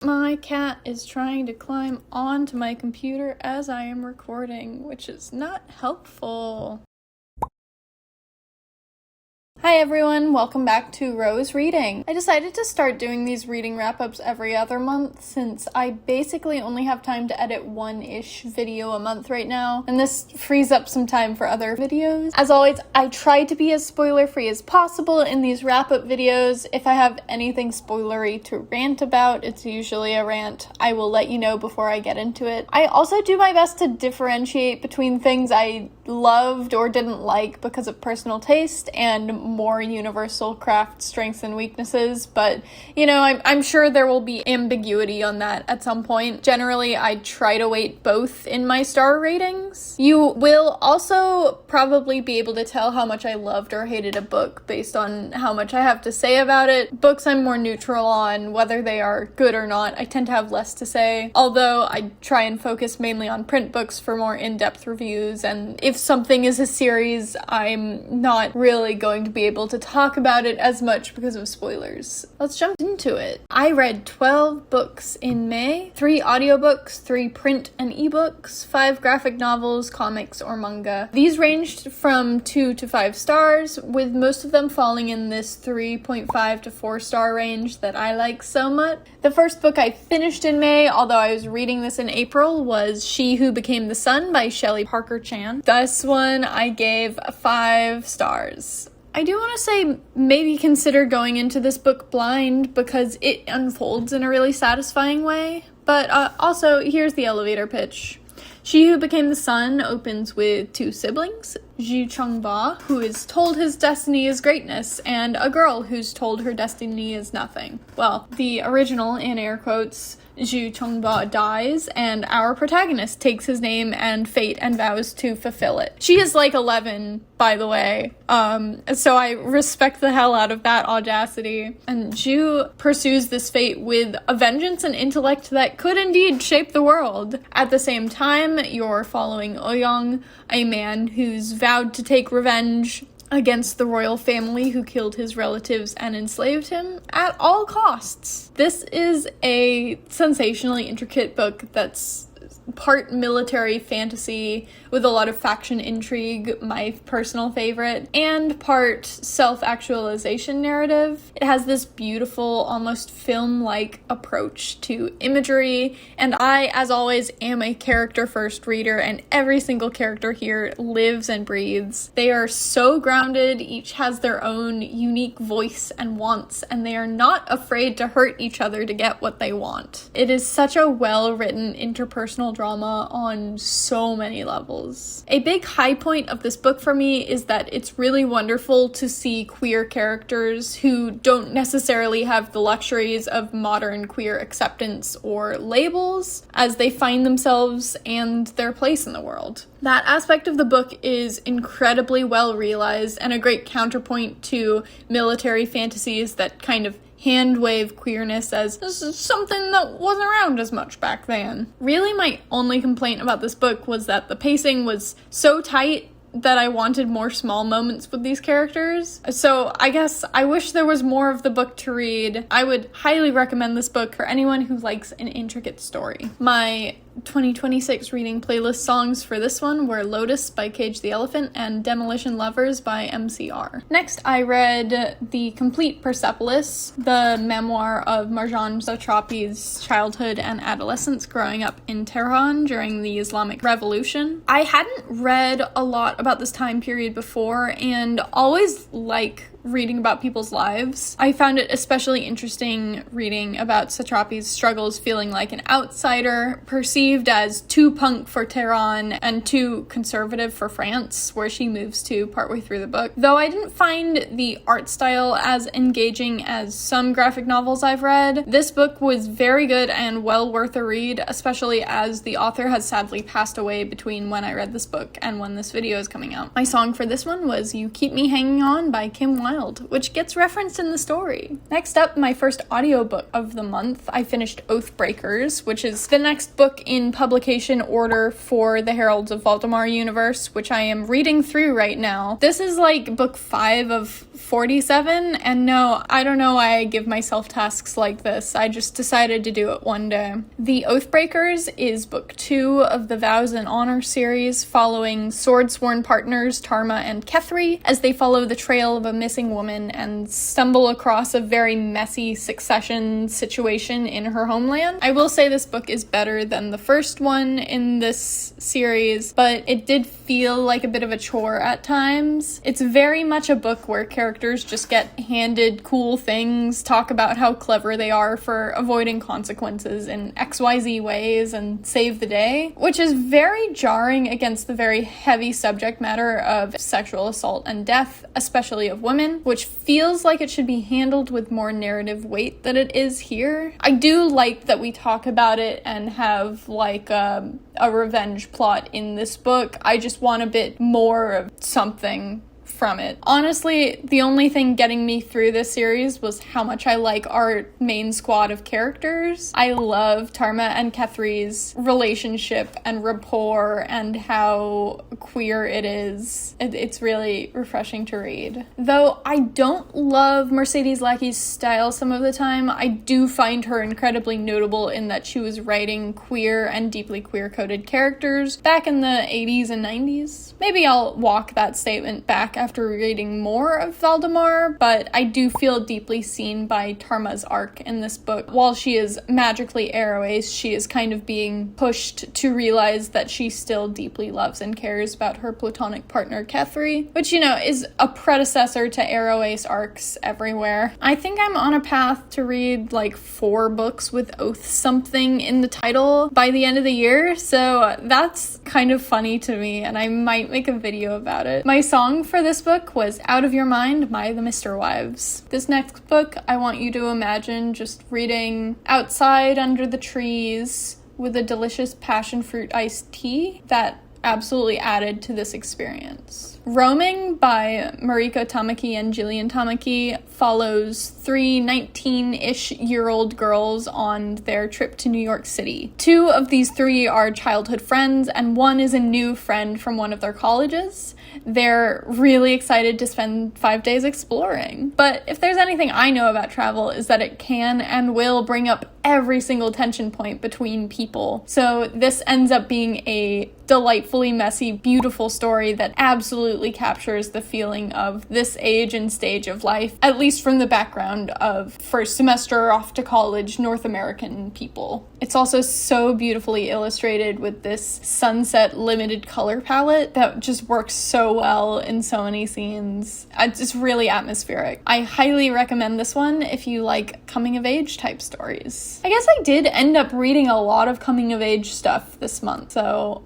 My cat is trying to climb onto my computer as I am recording, which is not helpful. Hi everyone, welcome back to Rose Reading. I decided to start doing these reading wrap-ups every other month since I basically only have time to edit one-ish video a month right now, and this frees up some time for other videos. As always, I try to be as spoiler-free as possible in these wrap-up videos. If I have anything spoilery to rant about, it's usually a rant. I will let you know before I get into it. I also do my best to differentiate between things I loved or didn't like because of personal taste and more universal craft strengths and weaknesses, but you know, I'm sure there will be ambiguity on that at some point. Generally, I try to weight both in my star ratings. You will also probably be able to tell how much I loved or hated a book based on how much I have to say about it. Books I'm more neutral on, whether they are good or not, I tend to have less to say, although I try and focus mainly on print books for more in-depth reviews, and if something is a series, I'm not really going to be able to talk about it as much because of spoilers. Let's jump into it. I read 12 books in May, 3 audiobooks, 3 print and ebooks, 5 graphic novels, comics, or manga. These ranged from 2 to 5 stars, with most of them falling in this 3.5 to 4 star range that I like so much. The first book I finished in May, although I was reading this in April, was She Who Became the Sun by Shelley Parker-Chan. This one I gave 5 stars. I do want to say maybe consider going into this book blind because it unfolds in a really satisfying way. But also, here's the elevator pitch. She Who Became the Sun opens with 2 siblings, Zhu Chongba, who is told his destiny is greatness, and a girl who's told her destiny is nothing. Well, the original, in air quotes, Zhu Chongba dies, and our protagonist takes his name and fate and vows to fulfill it. She is like 11, by the way, so I respect the hell out of that audacity. And Zhu pursues this fate with a vengeance and intellect that could indeed shape the world. At the same time, you're following Ouyang, a man who's vowed to take revenge against the royal family who killed his relatives and enslaved him at all costs. This is a sensationally intricate book that's part military fantasy with a lot of faction intrigue, my personal favorite, and part self-actualization narrative. It has this beautiful, almost film-like approach to imagery, and I, as always, am a character-first reader, and every single character here lives and breathes. They are so grounded, each has their own unique voice and wants, and they are not afraid to hurt each other to get what they want. It is such a well-written interpersonal drama on so many levels. A big high point of this book for me is that it's really wonderful to see queer characters who don't necessarily have the luxuries of modern queer acceptance or labels as they find themselves and their place in the world. That aspect of the book is incredibly well realized and a great counterpoint to military fantasies that kind of hand-wave queerness as this is something that wasn't around as much back then. Really, my only complaint about this book was that the pacing was so tight that I wanted more small moments with these characters. So I guess I wish there was more of the book to read. I would highly recommend this book for anyone who likes an intricate story. My 2026 reading playlist songs for this one were Lotus by Cage the Elephant and Demolition Lovers by MCR. Next, I read The Complete Persepolis, the memoir of Marjane Satrapi's childhood and adolescence growing up in Tehran during the Islamic Revolution. I hadn't read a lot about this time period before and always like reading about people's lives. I found it especially interesting reading about Satrapi's struggles feeling like an outsider, perceived as too punk for Tehran and too conservative for France, where she moves to partway through the book. Though I didn't find the art style as engaging as some graphic novels I've read, this book was very good and well worth a read, especially as the author has sadly passed away between when I read this book and when this video is coming out. My song for this one was You Keep Me Hanging On by Kim Wilde child, which gets referenced in the story. Next up, my first audiobook of the month, I finished Oathbreakers, which is the next book in publication order for the Heralds of Valdemar universe, which I am reading through right now. This is like book 5 of 47, and no, I don't know why I give myself tasks like this. I just decided to do it one day. The Oathbreakers is book 2 of the Vows and Honor series, following Swordsworn partners Tarma and Kethri as they follow the trail of a missing woman and stumble across a very messy succession situation in her homeland. I will say this book is better than the first one in this series, but it did feel like a bit of a chore at times. It's very much a book where characters just get handed cool things, talk about how clever they are for avoiding consequences in XYZ ways, and save the day, which is very jarring against the very heavy subject matter of sexual assault and death, especially of women, which feels like it should be handled with more narrative weight than it is here. I do like that we talk about it and have like a revenge plot in this book. I just want a bit more of something from it. Honestly, the only thing getting me through this series was how much I like our main squad of characters. I love Tarma and Kethri's relationship and rapport and how queer it is. It's really refreshing to read. Though I don't love Mercedes Lackey's style some of the time, I do find her incredibly notable in that she was writing queer and deeply queer-coded characters back in the 80s and 90s. Maybe I'll walk that statement back after reading more of Valdemar, but I do feel deeply seen by Tarma's arc in this book. While she is magically arrow-ace, she is kind of being pushed to realize that she still deeply loves and cares about her platonic partner Kethri, which, you know, is a predecessor to arrow-ace arcs everywhere. I think I'm on a path to read like 4 books with oath something in the title by the end of the year, so that's kind of funny to me, and I might make a video about it. My song for this book was Out of Your Mind by the Mr. Wives. This next book, I want you to imagine just reading outside under the trees with a delicious passion fruit iced tea that absolutely added to this experience. Roaming by Mariko Tamaki and Jillian Tamaki follows 3 19-ish year old girls on their trip to New York City. 2 of these 3 are childhood friends, and 1 is a new friend from one of their colleges. They're really excited to spend 5 days exploring. But if there's anything I know about travel, is that it can and will bring up every single tension point between people. So this ends up being a delightfully messy, beautiful story that absolutely captures the feeling of this age and stage of life, at least from the background of first semester off to college North American people. It's also so beautifully illustrated with this sunset limited color palette that just works so well in so many scenes. It's just really atmospheric. I highly recommend this one if you like coming of age type stories. I guess I did end up reading a lot of coming of age stuff this month, so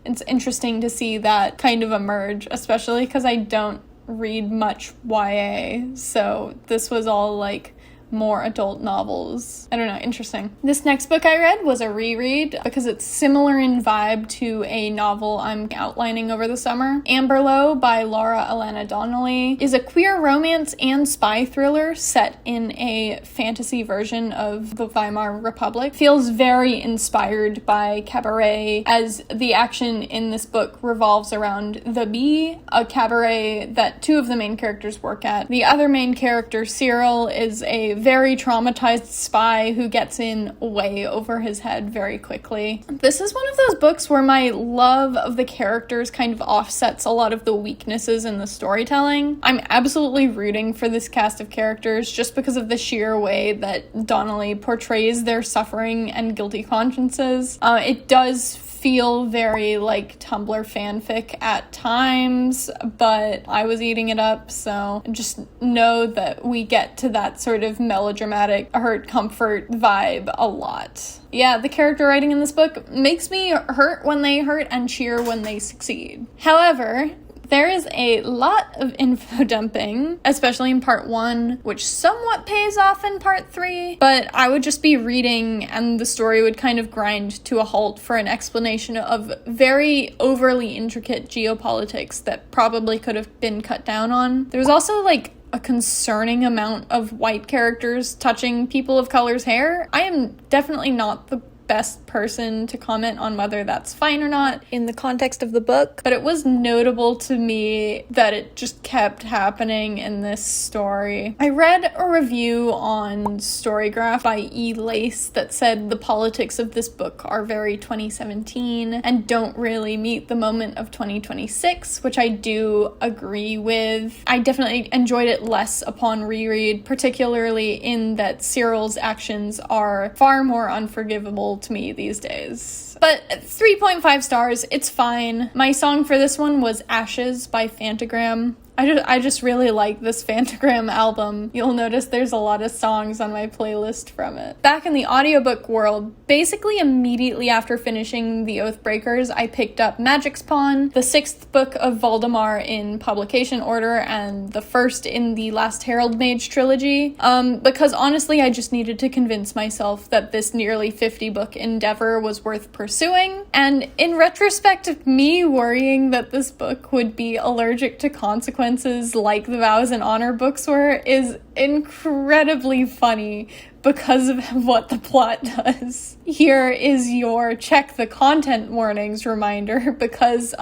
it's interesting to see that kind of emerge, especially because I don't read much YA, so this was all like more adult novels. I don't know, interesting. This next book I read was a reread because it's similar in vibe to a novel I'm outlining over the summer. Amberlough by Laura Elena Donelly is a queer romance and spy thriller set in a fantasy version of the Weimar Republic. Feels very inspired by Cabaret, as the action in this book revolves around the Bee, a cabaret that 2 of the main characters work at. The other main character, Cyril, is a very traumatized spy who gets in way over his head very quickly. This is one of those books where my love of the characters kind of offsets a lot of the weaknesses in the storytelling. I'm absolutely rooting for this cast of characters just because of the sheer way that Donnelly portrays their suffering and guilty consciences. It does feel very like Tumblr fanfic at times, but I was eating it up, so just know that we get to that sort of melodramatic hurt comfort vibe a lot. Yeah, the character writing in this book makes me hurt when they hurt and cheer when they succeed. However, there is a lot of info dumping, especially in part 1, which somewhat pays off in part 3, but I would just be reading and the story would kind of grind to a halt for an explanation of very overly intricate geopolitics that probably could have been cut down on. There was also like a concerning amount of white characters touching people of color's hair. I am definitely not the best person to comment on whether that's fine or not in the context of the book, but it was notable to me that it just kept happening in this story. I read a review on Storygraph by E. Lace that said the politics of this book are very 2017 and don't really meet the moment of 2026, which I do agree with. I definitely enjoyed it less upon reread, particularly in that Cyril's actions are far more unforgivable to me these days. But 3.5 stars, it's fine. My song for this one was Ashes by Fantagram. I just really like this Fantagram album. You'll notice there's a lot of songs on my playlist from it. Back in the audiobook world, basically immediately after finishing The Oathbreakers, I picked up Magic's Pawn, the 6th book of Valdemar in publication order, and the first in the Last Herald Mage trilogy, because honestly I just needed to convince myself that this nearly 50-book endeavor was worth pursuing, and in retrospect, me worrying that this book would be allergic to consequences like the Vows and Honor books were is incredibly funny because of what the plot does. Here is your check the content warnings reminder because,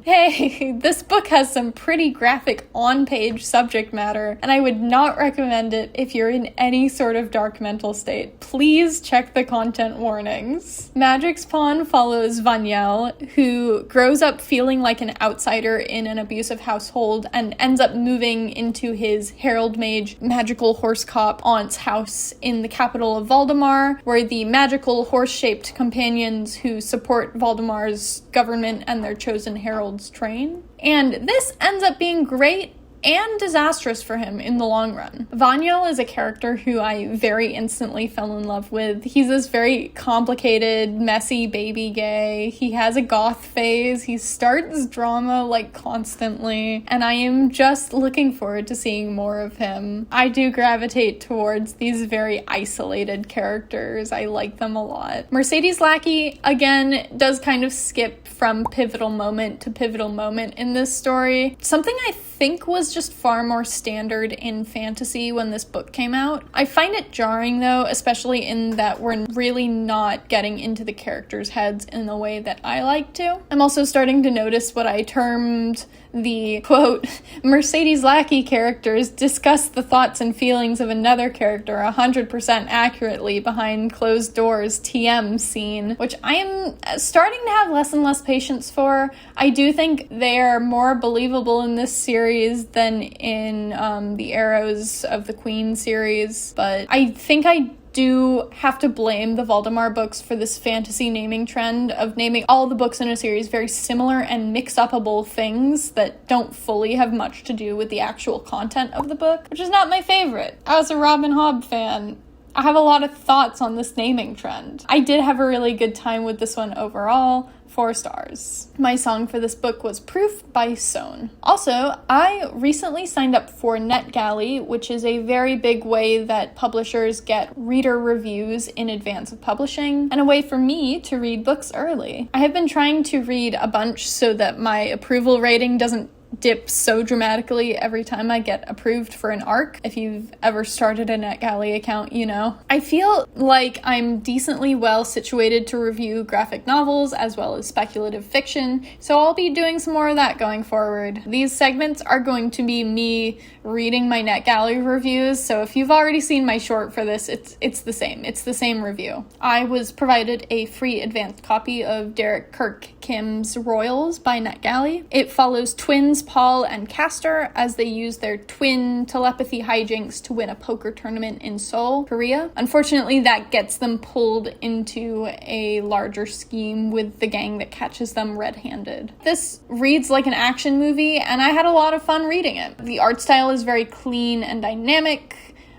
hey, this book has some pretty graphic on-page subject matter, and I would not recommend it if you're in any sort of dark mental state. Please check the content warnings. Magic's Pawn follows Vanyel, who grows up feeling like an outsider in an abusive household and ends up moving into his Herald Mage magical horse cop aunt's house in the capital of Valdemar, where the magical horse-shaped companions who support Valdemar's government and their chosen heralds train. And this ends up being great and disastrous for him in the long run. Vanyel is a character who I very instantly fell in love with. He's this very complicated, messy baby gay. He has a goth phase. He starts drama like constantly, and I am just looking forward to seeing more of him. I do gravitate towards these very isolated characters. I like them a lot. Mercedes Lackey, again, does kind of skip from pivotal moment to pivotal moment in this story. Something I think was just far more standard in fantasy when this book came out. I find it jarring though, especially in that we're really not getting into the characters' heads in the way that I like to. I'm also starting to notice what I termed the, quote, Mercedes Lackey characters discuss the thoughts and feelings of another character 100% accurately behind closed doors TM scene, which I am starting to have less and less patience for. I do think they are more believable in this series than in the Arrows of the Queen series, but I think I do have to blame the Valdemar books for this fantasy naming trend of naming all the books in a series very similar and mix-upable things that don't fully have much to do with the actual content of the book, which is not my favorite. As a Robin Hobb fan, I have a lot of thoughts on this naming trend. I did have a really good time with this one overall. 4 stars. My song for this book was Proof by Sohn. Also, I recently signed up for NetGalley, which is a very big way that publishers get reader reviews in advance of publishing, and a way for me to read books early. I have been trying to read a bunch so that my approval rating doesn't dip so dramatically every time I get approved for an arc. If you've ever started a NetGalley account, you know. I feel like I'm decently well situated to review graphic novels as well as speculative fiction, so I'll be doing some more of that going forward. These segments are going to be me reading my NetGalley reviews, so if you've already seen my short for this, it's the same. It's the same review. I was provided a free advanced copy of Derek Kirk Kim's Royals by NetGalley. It follows twins Paul and Castor as they use their twin telepathy hijinks to win a poker tournament in Seoul, Korea. Unfortunately, that gets them pulled into a larger scheme with the gang that catches them red-handed. This reads like an action movie, and I had a lot of fun reading it. The art style is very clean and dynamic.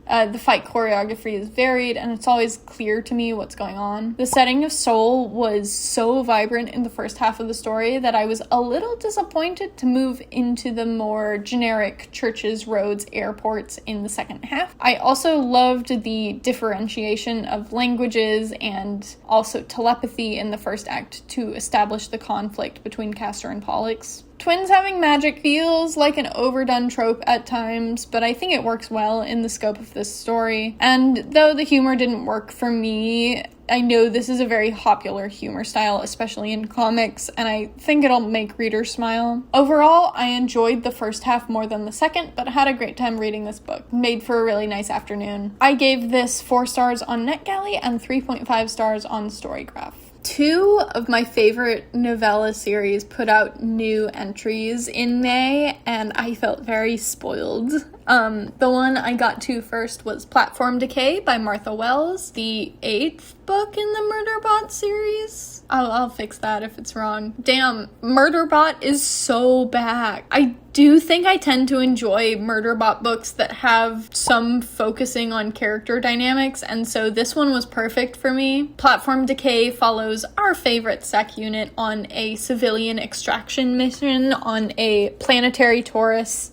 The fight choreography is varied, and it's always clear to me what's going on. The setting of Seoul was so vibrant in the first half of the story that I was a little disappointed to move into the more generic churches, roads, airports in the second half. I also loved the differentiation of languages and also telepathy in the first act to establish the conflict between Castor and Pollux. Twins having magic feels like an overdone trope at times, but I think it works well in the scope of this story. And though the humor didn't work for me, I know this is a very popular humor style, especially in comics, and I think it'll make readers smile. Overall, I enjoyed the first half more than the second, but had a great time reading this book. Made for a really nice afternoon. I gave this 4 stars on NetGalley and 3.5 stars on Storygraph. 2 of my favorite novella series put out new entries in May, and I felt very spoiled. The one I got to first was Platform Decay by Martha Wells, the 8th book in the Murderbot series. I'll fix that if it's wrong. Damn, Murderbot is so back. I do think I tend to enjoy Murderbot books that have some focusing on character dynamics, and so this one was perfect for me. Platform Decay follows our favorite SEC unit on a civilian extraction mission on a planetary torus,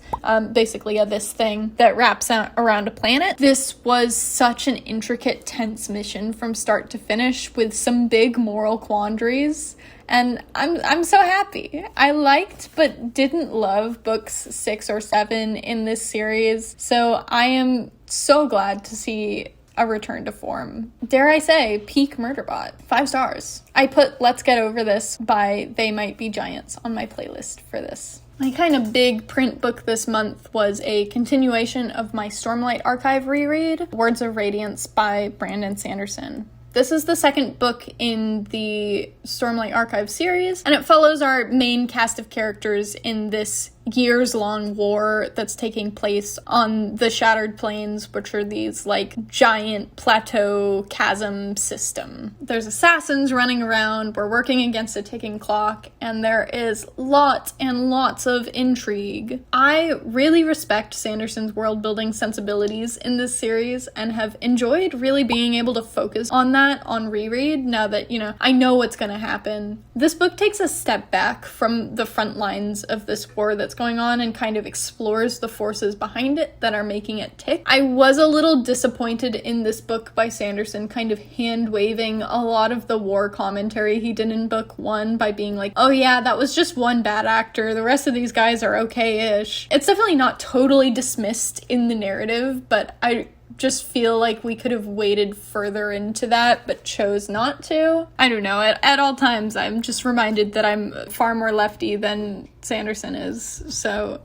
basically this thing that wraps around a planet. This was such an intricate, tense mission from start to finish with some big moral quandaries, and I'm so happy. I liked but didn't love books 6 or 7 in this series, so I am so glad to see a return to form. Dare I say, peak Murderbot. 5 stars. I put Let's Get Over This by They Might Be Giants on my playlist for this. My kind of big print book this month was a continuation of my Stormlight Archive reread, Words of Radiance by Brandon Sanderson. This is the second book in the Stormlight Archive series, and it follows our main cast of characters in this years-long war that's taking place on the Shattered Plains, which are these, like, giant plateau chasm system. There's assassins running around, we're working against a ticking clock, and there is lots and lots of intrigue. I really respect Sanderson's world-building sensibilities in this series, and have enjoyed really being able to focus on that on reread, now that, I know what's gonna happen. This book takes a step back from the front lines of this war that's going on and kind of explores the forces behind it that are making it tick. I was a little disappointed in this book by Sanderson kind of hand-waving a lot of the war commentary he did in book 1 by being like, oh yeah, that was just one bad actor, the rest of these guys are okay-ish. It's definitely not totally dismissed in the narrative, but I just feel like we could have waded further into that, but chose not to. I don't know, at all times I'm just reminded that I'm far more lefty than Sanderson is, so,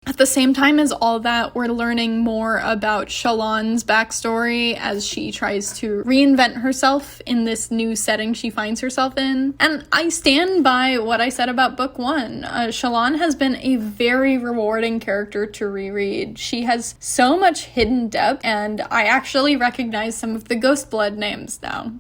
At the same time as all that, we're learning more about Shallan's backstory as she tries to reinvent herself in this new setting she finds herself in. And I stand by what I said about book 1. Shallan has been a very rewarding character to reread. She has so much hidden depth, and I actually recognize some of the Ghostblood names now.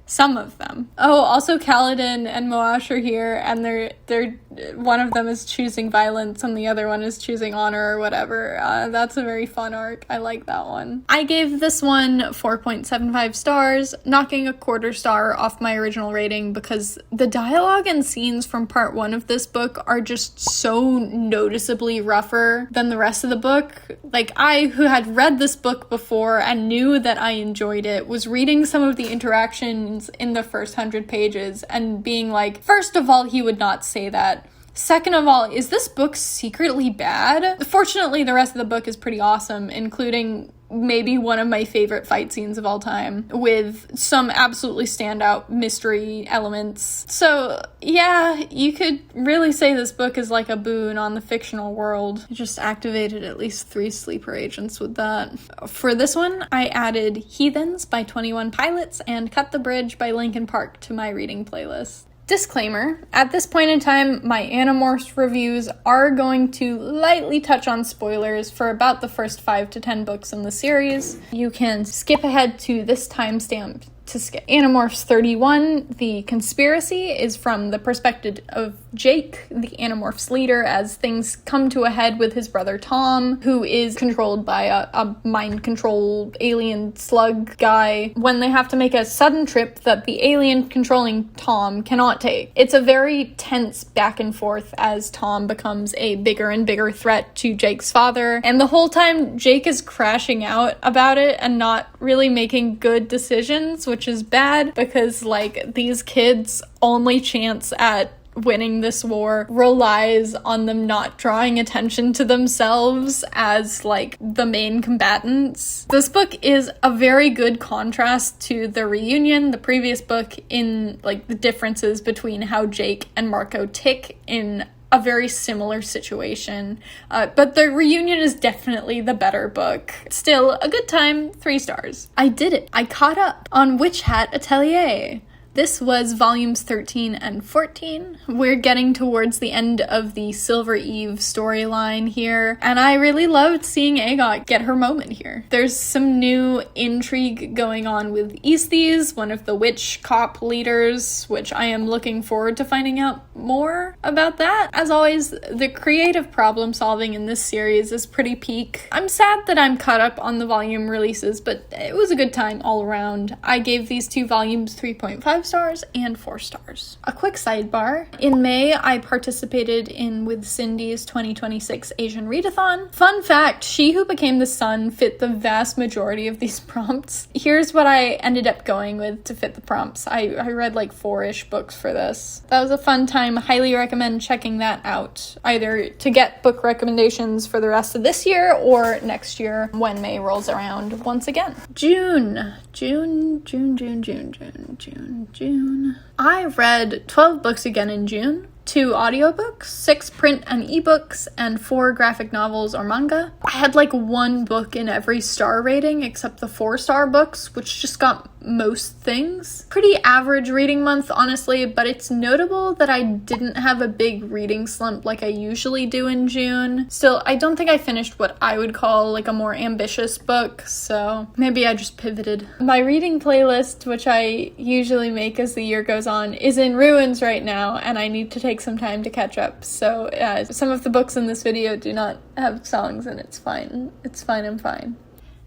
Some of them. Oh, also Kaladin and Moash are here, and they're one of them is choosing violence and the other one is choosing honor or whatever. That's a very fun arc. I like that one. I gave this one 4.75 stars, knocking a quarter star off my original rating because the dialogue and scenes from part 1 of this book are just so noticeably rougher than the rest of the book. Like, I, who had read this book before and knew that I enjoyed it, was reading some of the interactions in the first 100 pages and being like, first of all, he would not say that. Second of all, is this book secretly bad? Fortunately, the rest of the book is pretty awesome, including maybe one of my favorite fight scenes of all time, with some absolutely standout mystery elements. So, yeah, you could really say this book is like a boon on the fictional world. I just activated at least 3 sleeper agents with that. For this one, I added Heathens by 21 Pilots and Cut the Bridge by Linkin Park to my reading playlist. Disclaimer, at this point in time, my Animorphs reviews are going to lightly touch on spoilers for about the first 5 to 10 books in the series. You can skip ahead to this timestamp to skip. Animorphs 31, The Conspiracy, is from the perspective of Jake, the Animorphs leader, as things come to a head with his brother Tom, who is controlled by a mind control alien slug guy, when they have to make a sudden trip that the alien controlling Tom cannot take. It's a very tense back and forth as Tom becomes a bigger and bigger threat to Jake's father, and the whole time Jake is crashing out about it and not really making good decisions, which is bad because, like, these kids' only chance at winning this war relies on them not drawing attention to themselves as like the main combatants. This book is a very good contrast to the reunion, the previous book, in like the differences between how Jake and Mariko tick in a very similar situation. But the reunion is definitely the better book. Still, a good time, 3 stars. I did it. I caught up on Witch Hat Atelier. This was volumes 13 and 14. We're getting towards the end of the Silver Eve storyline here, and I really loved seeing Agatha get her moment here. There's some new intrigue going on with Aesthys, one of the witch cop leaders, which I am looking forward to finding out more about that. As always, the creative problem solving in this series is pretty peak. I'm sad that I'm caught up on the volume releases, but it was a good time all around. I gave these 2 volumes 3.5 stars and 4 stars. A quick sidebar. In May, I participated in With Cindy's 2026 Asian Readathon. Fun fact, She Who Became the Sun fit the vast majority of these prompts. Here's what I ended up going with to fit the prompts. I read like 4-ish books for this. That was a fun time. Highly recommend checking that out, either to get book recommendations for the rest of this year or next year when May rolls around once again. June. I read 12 books again in June. 2 audiobooks, 6 print and ebooks, and 4 graphic novels or manga. I had like 1 book in every star rating except the 4-star books, which just got most things. Pretty average reading month, honestly, but it's notable that I didn't have a big reading slump like I usually do in June. Still, I don't think I finished what I would call like a more ambitious book, so maybe I just pivoted. My reading playlist, which I usually make as the year goes on, is in ruins right now, and I need to take some time to catch up. So some of the books in this video do not have songs, and it's fine. I'm fine.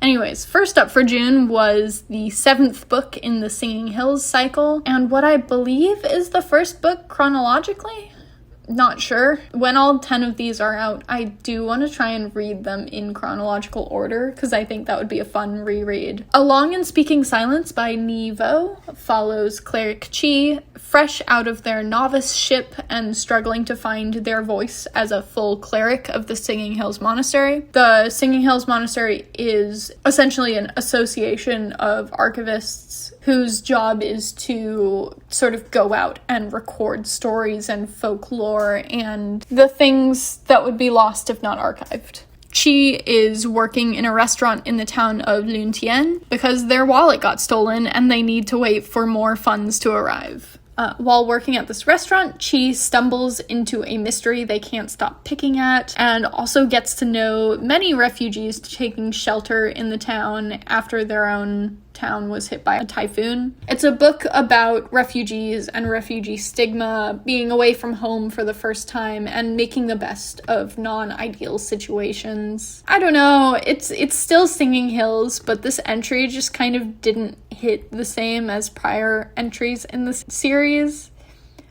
Anyways, first up for June was the 7th book in the Singing Hills cycle, and what I believe is the first book chronologically. Not sure. When all 10 of these are out, I do want to try and read them in chronological order, because I think that would be a fun reread. A Long and Speaking Silence by Nghi follows Cleric Chi, fresh out of their novice ship and struggling to find their voice as a full cleric of the Singing Hills Monastery. The Singing Hills Monastery is essentially an association of archivists whose job is to sort of go out and record stories and folklore and the things that would be lost if not archived. Chi is working in a restaurant in the town of Lun Tien because their wallet got stolen and they need to wait for more funds to arrive. While working at this restaurant, Chi stumbles into a mystery they can't stop picking at, and also gets to know many refugees taking shelter in the town after their own town was hit by a typhoon. It's a book about refugees and refugee stigma, being away from home for the first time, and making the best of non-ideal situations. I don't know, it's still Singing Hills, but this entry just kind of didn't hit the same as prior entries in this series.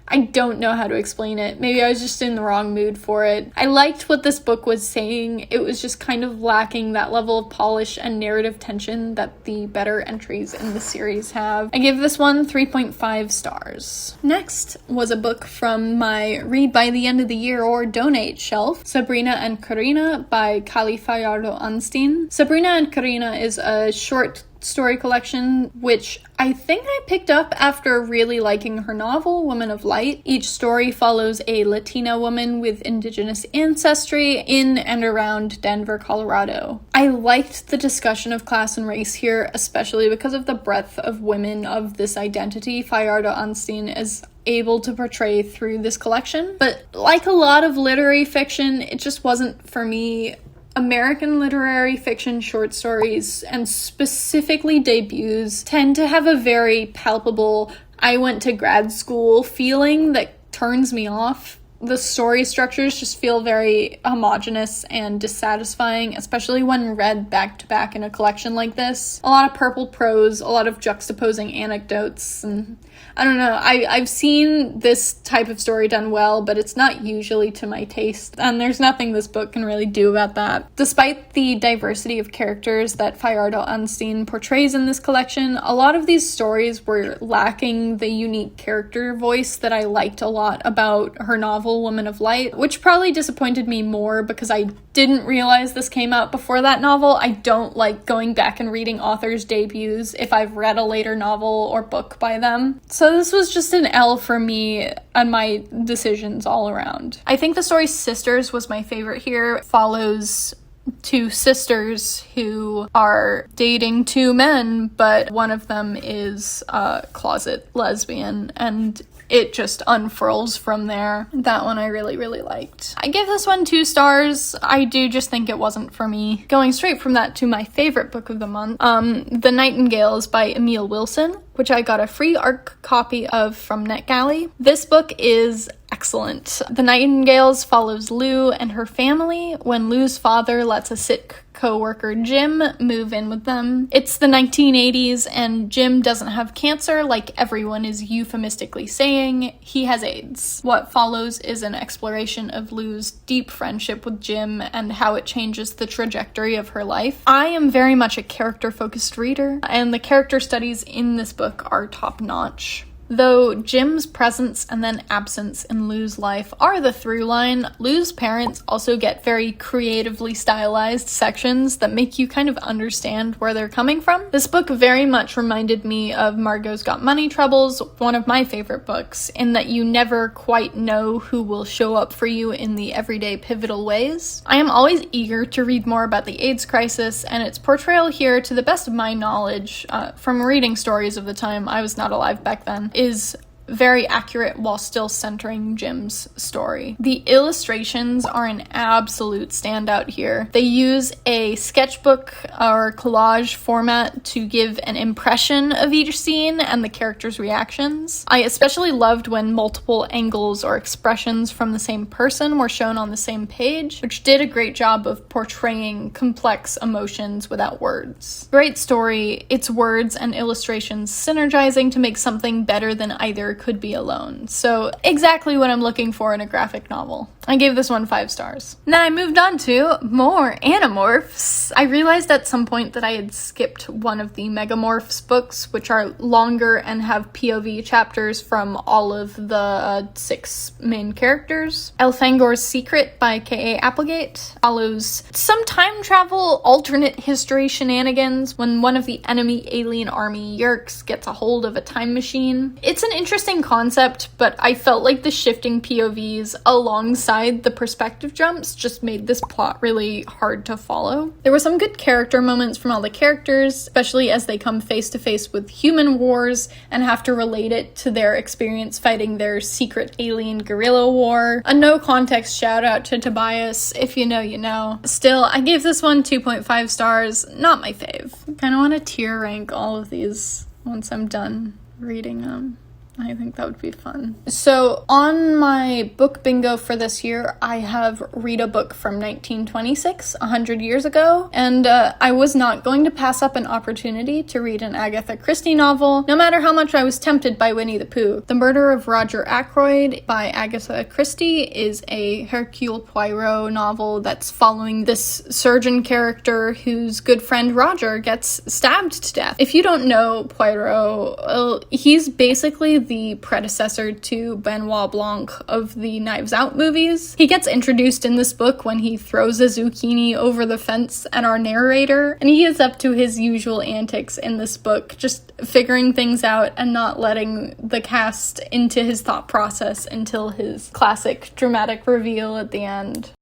I don't know how to explain it. Maybe I was just in the wrong mood for it. I liked what this book was saying. It was just kind of lacking that level of polish and narrative tension that the better entries in the series have. I give this one 3.5 stars. Next was a book from my read by the end of the year or donate shelf, Sabrina and Corina by Fajardo-Anstine. Sabrina and Corina is a short story collection, which I think I picked up after really liking her novel, Woman of Light. Each story follows a Latina woman with indigenous ancestry in and around Denver, Colorado. I liked the discussion of class and race here, especially because of the breadth of women of this identity Fajardo-Anstine is able to portray through this collection. But like a lot of literary fiction, it just wasn't for me. American literary fiction short stories, and specifically debuts, tend to have a very palpable, I went to grad school feeling that turns me off. the story structures just feel very homogenous and dissatisfying, especially when read back to back in a collection like this. A lot of purple prose, a lot of juxtaposing anecdotes, and I don't know, I've seen this type of story done well, but it's not usually to my taste, and there's nothing this book can really do about that. Despite the diversity of characters that Fajardo-Anstine portrays in this collection, a lot of these stories were lacking the unique character voice that I liked a lot about her novel Woman of Light, which probably disappointed me more because I didn't realize this came out before that novel. I don't like going back and reading authors' debuts if I've read a later novel or book by them. So this was just an L for me and my decisions all around. I think the story Sisters was my favorite here. It follows two sisters who are dating two men, but one of them is a closet lesbian, and it just unfurls from there. That one I really, really liked. I give this one 2 stars. I do just think it wasn't for me. Going straight from that to my favorite book of the month, The Nightingales by Emil Wilson, which I got a free ARC copy of from NetGalley. This book is excellent. The Nightingales follows Lou and her family when Lou's father lets a sick co-worker Jim move in with them. It's the 1980s and Jim doesn't have cancer like everyone is euphemistically saying. He has AIDS. What follows is an exploration of Lou's deep friendship with Jim and how it changes the trajectory of her life. I am very much a character-focused reader, and the character studies in this book are top-notch. Though Jim's presence and then absence in Lou's life are the through line, Lou's parents also get very creatively stylized sections that make you kind of understand where they're coming from. This book very much reminded me of Margot's Got Money Troubles, one of my favorite books, in that you never quite know who will show up for you in the everyday pivotal ways. I am always eager to read more about the AIDS crisis, and its portrayal here, to the best of my knowledge, from reading stories of the time, I was not alive back then, is very accurate while still centering Jim's story. The illustrations are an absolute standout here. They use a sketchbook or collage format to give an impression of each scene and the characters' reactions. I especially loved when multiple angles or expressions from the same person were shown on the same page, which did a great job of portraying complex emotions without words. Great story, its words and illustrations synergizing to make something better than either could be alone. So exactly what I'm looking for in a graphic novel. I gave this one 5 stars. Then I moved on to more Animorphs. I realized at some point that I had skipped one of the Megamorphs books, which are longer and have POV chapters from all of the 6 main characters. Elfangor's Secret by K.A. Applegate follows some time travel alternate history shenanigans when one of the enemy alien army Yeerks gets a hold of a time machine. It's an interesting concept, but I felt like the shifting POVs alongside the perspective jumps just made this plot really hard to follow. There were some good character moments from all the characters, especially as they come face to face with human wars and have to relate it to their experience fighting their secret alien guerrilla war. A no context shout out to Tobias. If you know, you know. Still, I gave this one 2.5 stars. Not my fave. I kind of want to tier rank all of these once I'm done reading them. I think that would be fun. So on my book bingo for this year, I have read a book from 1926, 100 years ago, and I was not going to pass up an opportunity to read an Agatha Christie novel, no matter how much I was tempted by Winnie the Pooh. The Murder of Roger Ackroyd by Agatha Christie is a Hercule Poirot novel that's following this surgeon character whose good friend Roger gets stabbed to death. If you don't know Poirot, well, he's basically the predecessor to Benoit Blanc of the Knives Out movies. He gets introduced in this book when he throws a zucchini over the fence at our narrator, and he is up to his usual antics in this book, just figuring things out and not letting the cast into his thought process until his classic dramatic reveal at the end.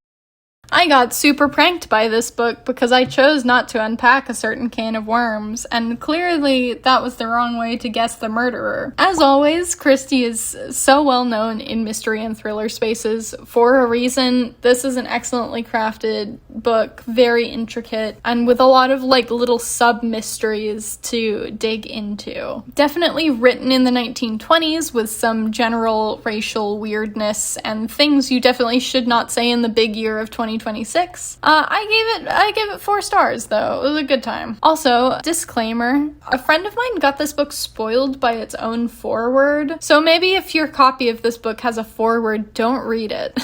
I got super pranked by this book because I chose not to unpack a certain can of worms, and clearly that was the wrong way to guess the murderer. As always, Christie is so well known in mystery and thriller spaces for a reason. This is an excellently crafted, book, very intricate, and with a lot of like little sub-mysteries to dig into. Definitely written in the 1920s with some general racial weirdness and things you definitely should not say in the big year of 2026. I gave it 4 stars though. It was a good time. Also, disclaimer, a friend of mine got this book spoiled by its own foreword, so maybe if your copy of this book has a foreword, don't read it.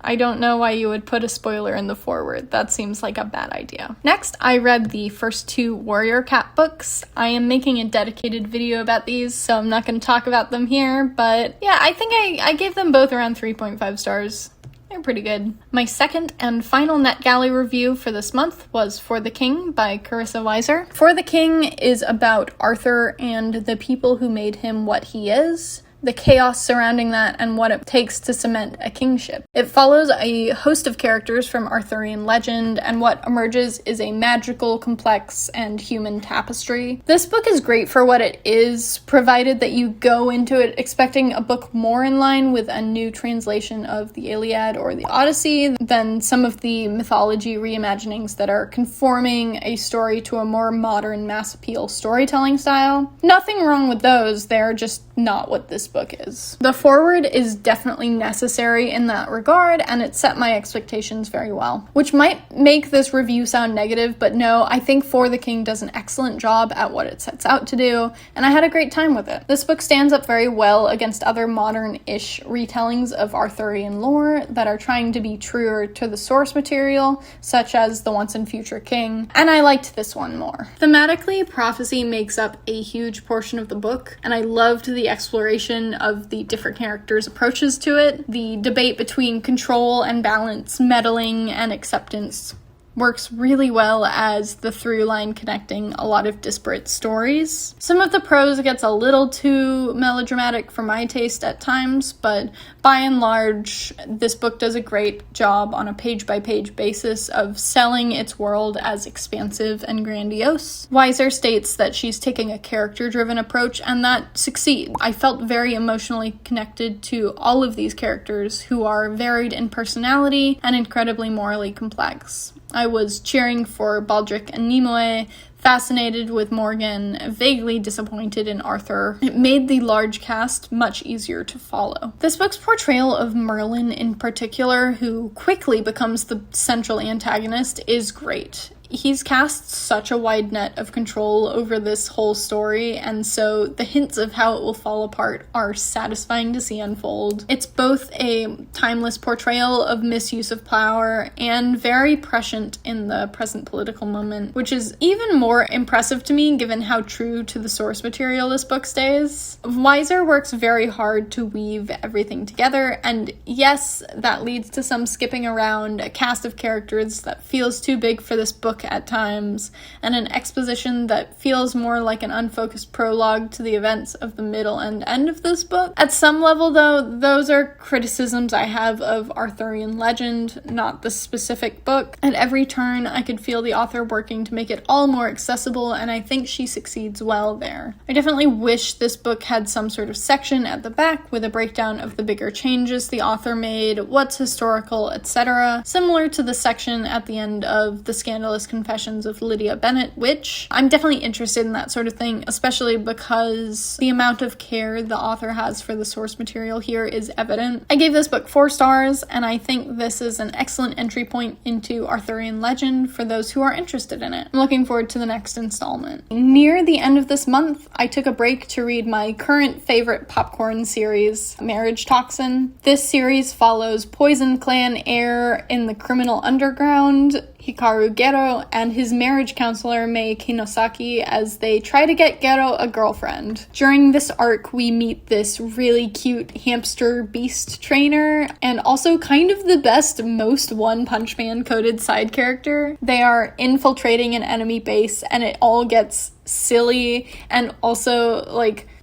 I don't know why you would put a spoiler in the foreword. That seems like a bad idea. Next, I read the first 2 Warrior Cat books. I am making a dedicated video about these, so I'm not going to talk about them here, but yeah, I think I gave them both around 3.5 stars. They're pretty good. My second and final NetGalley review for this month was For the King by Carissa Weiser. For the King is about Arthur and the people who made him what he is, the chaos surrounding that, and what it takes to cement a kingship. It follows a host of characters from Arthurian legend, and what emerges is a magical, complex, and human tapestry. This book is great for what it is, provided that you go into it expecting a book more in line with a new translation of the Iliad or the Odyssey than some of the mythology reimaginings that are conforming a story to a more modern mass appeal storytelling style. Nothing wrong with those, they're just not what this book is. The foreword is definitely necessary in that regard, and it set my expectations very well, which might make this review sound negative, but no, I think For the King does an excellent job at what it sets out to do, and I had a great time with it. This book stands up very well against other modern-ish retellings of Arthurian lore that are trying to be truer to the source material, such as The Once and Future King, and I liked this one more. Thematically, prophecy makes up a huge portion of the book, and I loved the exploration of the different characters' approaches to it. The debate between control and balance, meddling and acceptance works really well as the through line connecting a lot of disparate stories. Some of the prose gets a little too melodramatic for my taste at times, but by and large, this book does a great job on a page-by-page basis of selling its world as expansive and grandiose. Weiser states that she's taking a character-driven approach, and that succeeds. I felt very emotionally connected to all of these characters, who are varied in personality and incredibly morally complex. I was cheering for Baldric and Nimue, fascinated with Morgan, vaguely disappointed in Arthur. It made the large cast much easier to follow. This book's portrayal of Merlin in particular, who quickly becomes the central antagonist, is great. He's cast such a wide net of control over this whole story, and so the hints of how it will fall apart are satisfying to see unfold. It's both a timeless portrayal of misuse of power and very prescient in the present political moment, which is even more impressive to me given how true to the source material this book stays. Weiser works very hard to weave everything together, and yes, that leads to some skipping around, a cast of characters that feels too big for this book at times, and an exposition that feels more like an unfocused prologue to the events of the middle and end of this book. At some level, though, those are criticisms I have of Arthurian legend, not the specific book. At every turn, I could feel the author working to make it all more accessible, and I think she succeeds well there. I definitely wish this book had some sort of section at the back with a breakdown of the bigger changes the author made, what's historical, etc., similar to the section at the end of The Scandalous Confessions of Lydia Bennet, which I'm definitely interested in that sort of thing, especially because the amount of care the author has for the source material here is evident. I gave this book 4 stars, and I think this is an excellent entry point into Arthurian legend for those who are interested in it. I'm looking forward to the next installment. Near the end of this month, I took a break to read my current favorite popcorn series, Marriage Toxin. This series follows Poison Clan heir in the criminal underground, Hikaru Gero, and his marriage counselor Mei Kinosaki as they try to get Gero a girlfriend. During this arc, we meet this really cute hamster beast trainer, and also kind of the best, most One Punch Man coded side character. They are infiltrating an enemy base, and it all gets silly, and also,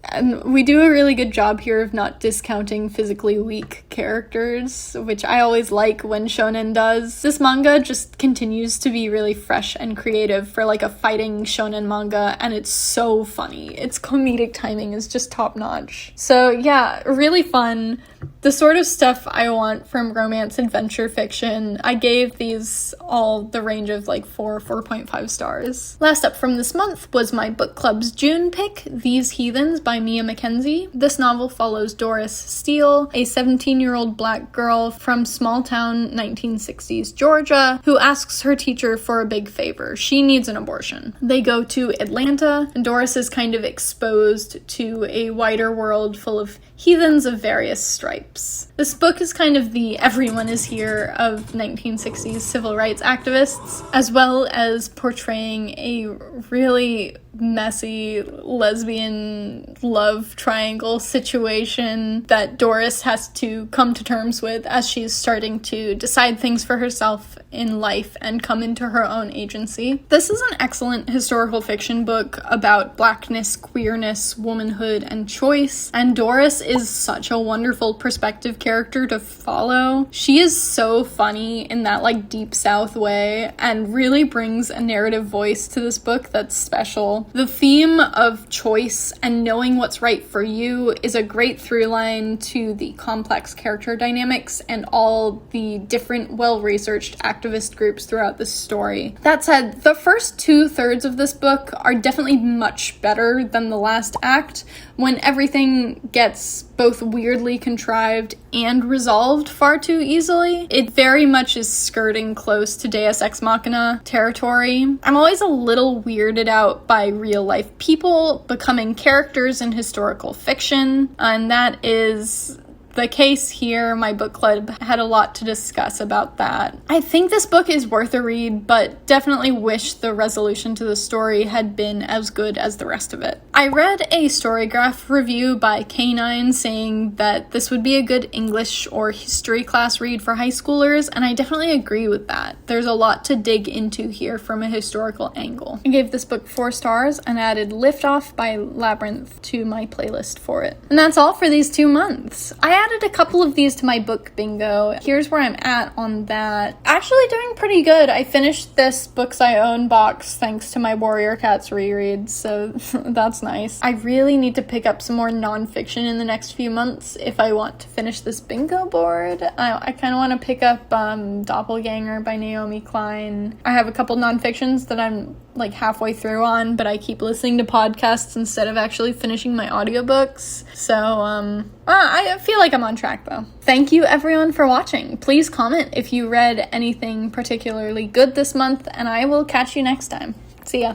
and we do a really good job here of not discounting physically weak characters, which I always like when shonen does. This manga just continues to be really fresh and creative for a fighting shonen manga, and it's so funny. Its comedic timing is just top notch. So yeah, really fun. the sort of stuff I want from romance adventure fiction. I gave these all the range of like 4.5 stars. Last up from this month was my book club's June pick, These Heathens by Mia Mackenzie. This novel follows Doris Steele, a 17-year-old black girl from small-town 1960s Georgia, who asks her teacher for a big favor. She needs an abortion. They go to Atlanta, and Doris is kind of exposed to a wider world full of heathens of various stripes. This book is kind of the everyone is here of 1960s civil rights activists, as well as portraying a really messy lesbian love triangle situation that Doris has to come to terms with as she's starting to decide things for herself in life and come into her own agency. This is an excellent historical fiction book about blackness, queerness, womanhood, and choice, and Doris is such a wonderful perspective character to follow. She is so funny in that like deep South way and really brings a narrative voice to this book that's special. The theme of choice and knowing what's right for you is a great through line to the complex character dynamics and all the different well-researched activist groups throughout this story. That said, the first 2/3 of this book are definitely much better than the last act, when everything gets both weirdly contrived and resolved far too easily. It very much is skirting close to Deus Ex Machina territory. I'm always a little weirded out by real-life people becoming characters in historical fiction, and that is the case here. My book club had a lot to discuss about that. I think this book is worth a read, but definitely wish the resolution to the story had been as good as the rest of it. I read a Storygraph review by K9 saying that this would be a good English or history class read for high schoolers, and I definitely agree with that. There's a lot to dig into here from a historical angle. I gave this book 4 stars and added Liftoff by Labyrinth to my playlist for it. And that's all for these 2 months. I added a couple of these to my book bingo. Here's where I'm at on that. Actually doing pretty good. I finished this Books I Own box thanks to my Warrior Cats rereads, so that's nice. I really need to pick up some more nonfiction in the next few months if I want to finish this bingo board. I kind of want to pick up Doppelganger by Naomi Klein. I have a couple nonfictions that I'm like halfway through on, but I keep listening to podcasts instead of actually finishing my audiobooks. So, I feel like I'm on track though. Thank you everyone for watching. Please comment if you read anything particularly good this month, and I will catch you next time. See ya.